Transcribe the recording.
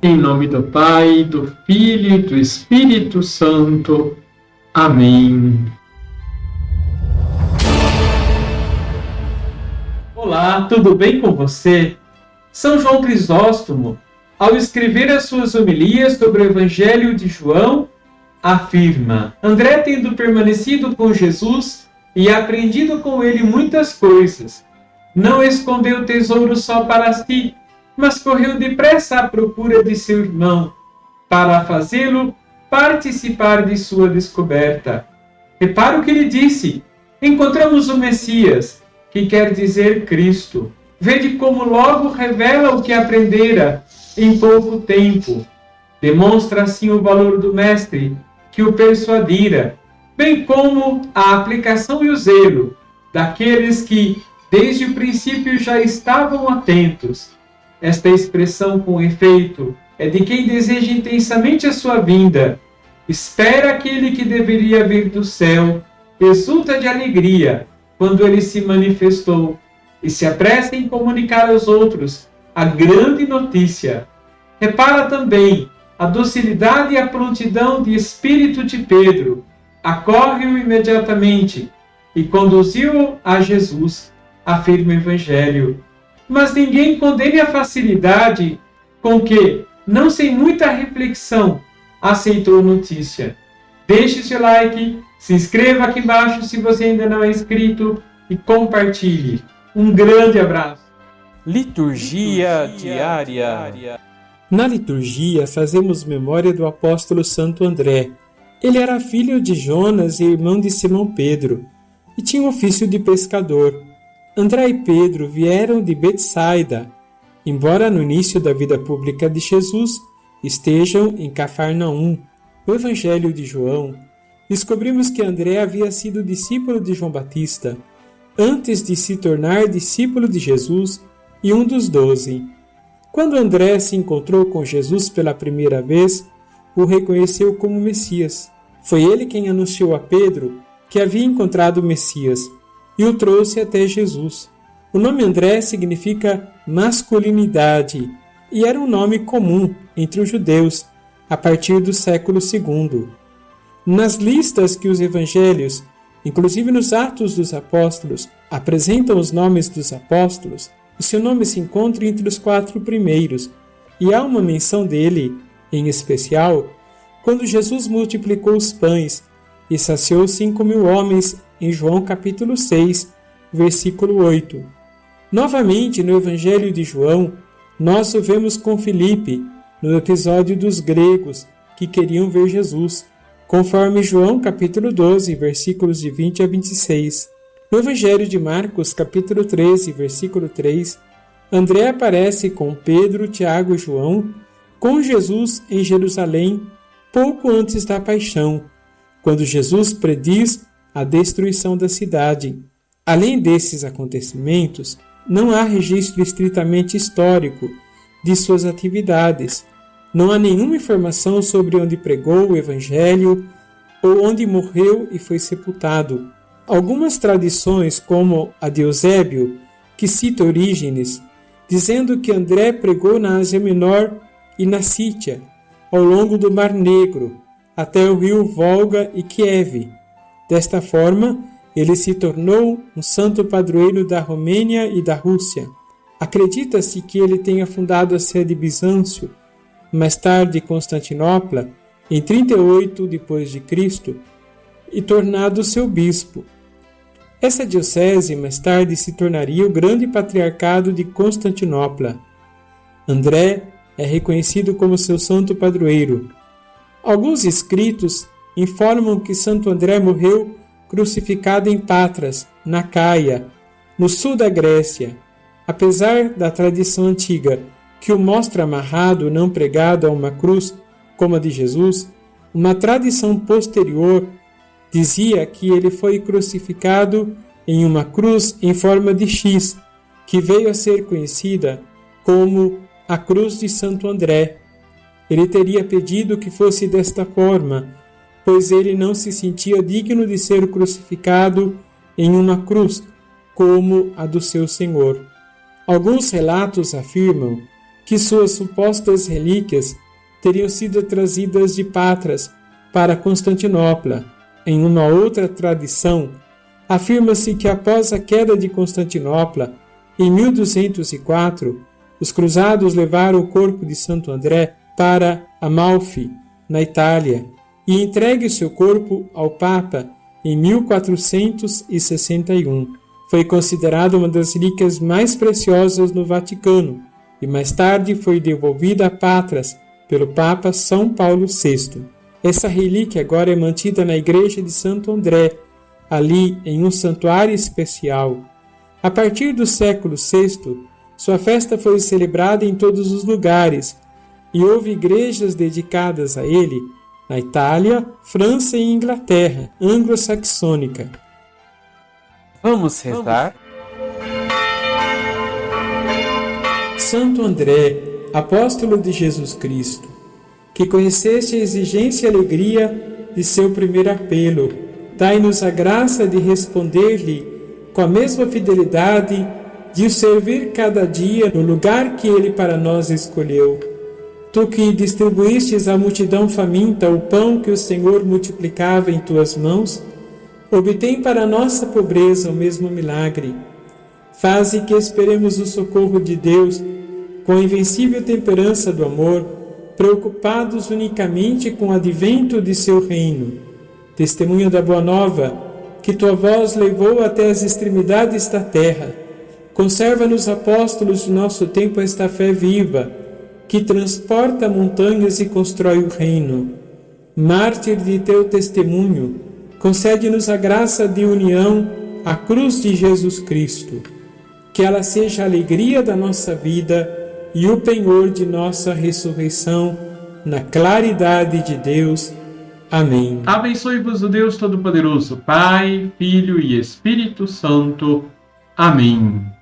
Em nome do Pai, do Filho e do Espírito Santo. Amém. Olá, tudo bem com você? São João Crisóstomo, ao escrever as suas homilias sobre o Evangelho de João, afirma: André, tendo permanecido com Jesus e aprendido com ele muitas coisas, não escondeu tesouro só para si, mas correu depressa à procura de seu irmão, para fazê-lo participar de sua descoberta. Repara o que ele disse: encontramos o Messias, que quer dizer Cristo. Vede como logo revela o que aprendera em pouco tempo. Demonstra assim o valor do Mestre, que o persuadira, bem como a aplicação e o zelo daqueles que, desde o princípio, já estavam atentos. Esta expressão, com efeito, é de quem deseja intensamente a sua vinda, espera aquele que deveria vir do céu, exulta de alegria quando ele se manifestou e se apressa em comunicar aos outros a grande notícia. Repara também a docilidade e a prontidão de espírito de Pedro. Acorre-o imediatamente e conduziu-o a Jesus, afirma o Evangelho. Mas ninguém condene a facilidade com que, não sem muita reflexão, aceitou a notícia. Deixe seu like, se inscreva aqui embaixo se você ainda não é inscrito e compartilhe. Um grande abraço. Liturgia diária. Na liturgia fazemos memória do apóstolo Santo André. Ele era filho de Jonas e irmão de Simão Pedro, e tinha o ofício de pescador. André e Pedro vieram de Betsaida, embora no início da vida pública de Jesus estejam em Cafarnaum. No Evangelho de João, descobrimos que André havia sido discípulo de João Batista, antes de se tornar discípulo de Jesus e um dos 12. Quando André se encontrou com Jesus pela primeira vez, o reconheceu como Messias. Foi ele quem anunciou a Pedro que havia encontrado o Messias e o trouxe até Jesus. O nome André significa masculinidade e era um nome comum entre os judeus a partir do século II. Nas listas que os evangelhos, inclusive nos Atos dos Apóstolos, apresentam os nomes dos apóstolos, o seu nome se encontra entre os 4 primeiros, e há uma menção dele, em especial, quando Jesus multiplicou os pães e saciou 5.000 homens em João capítulo 6, versículo 8. Novamente, no Evangelho de João, nós o vemos com Filipe, no episódio dos gregos que queriam ver Jesus, conforme João capítulo 12, versículos de 20 a 26. No Evangelho de Marcos, capítulo 13, versículo 3, André aparece com Pedro, Tiago e João, com Jesus em Jerusalém, pouco antes da paixão, quando Jesus prediz a destruição da cidade. Além desses acontecimentos, não há registro estritamente histórico de suas atividades. Não há nenhuma informação sobre onde pregou o Evangelho ou onde morreu e foi sepultado. Algumas tradições, como a de Eusébio, que cita Orígenes, dizendo que André pregou na Ásia Menor e na Sítia, ao longo do Mar Negro, até o rio Volga e Kiev. Desta forma, ele se tornou um santo padroeiro da Romênia e da Rússia. Acredita-se que ele tenha fundado a sede de Bizâncio, mais tarde Constantinopla, em 38 d.C., e tornado seu bispo. Essa diocese mais tarde se tornaria o grande patriarcado de Constantinopla. André é reconhecido como seu santo padroeiro. Alguns escritos informam que Santo André morreu crucificado em Patras, na Caia, no sul da Grécia, apesar da tradição antiga que o mostra amarrado, não pregado a uma cruz como a de Jesus. Uma tradição posterior dizia que ele foi crucificado em uma cruz em forma de X, que veio a ser conhecida como a Cruz de Santo André. Ele teria pedido que fosse desta forma, pois ele não se sentia digno de ser crucificado em uma cruz, como a do seu Senhor. Alguns relatos afirmam que suas supostas relíquias teriam sido trazidas de Patras para Constantinopla. Em uma outra tradição, afirma-se que após a queda de Constantinopla, em 1204, os cruzados levaram o corpo de Santo André para Amalfi, na Itália, e entregue seu corpo ao Papa em 1461. Foi considerada uma das relíquias mais preciosas no Vaticano e mais tarde foi devolvida a Patras pelo Papa São Paulo VI. Essa relíquia agora é mantida na igreja de Santo André, ali em um santuário especial. A partir do século VI, sua festa foi celebrada em todos os lugares e houve igrejas dedicadas a ele na Itália, França e Inglaterra anglo-saxônica. Vamos rezar? Santo André, apóstolo de Jesus Cristo, que conheceste a exigência e alegria de seu primeiro apelo, dai-nos a graça de responder-lhe com a mesma fidelidade, de o servir cada dia no lugar que ele para nós escolheu. Tu que distribuístes à multidão faminta o pão que o Senhor multiplicava em tuas mãos, obtém para nossa pobreza o mesmo milagre. Faze que esperemos o socorro de Deus com a invencível temperança do amor, preocupados unicamente com o advento de seu reino. Testemunha da Boa Nova, que tua voz levou até as extremidades da terra, conserva-nos, apóstolos de nosso tempo, esta fé viva, que transporta montanhas e constrói o reino. Mártir de teu testemunho, concede-nos a graça de união à cruz de Jesus Cristo. Que ela seja a alegria da nossa vida e o penhor de nossa ressurreição, na claridade de Deus. Amém. Abençoe-vos o Deus Todo-Poderoso, Pai, Filho e Espírito Santo. Amém.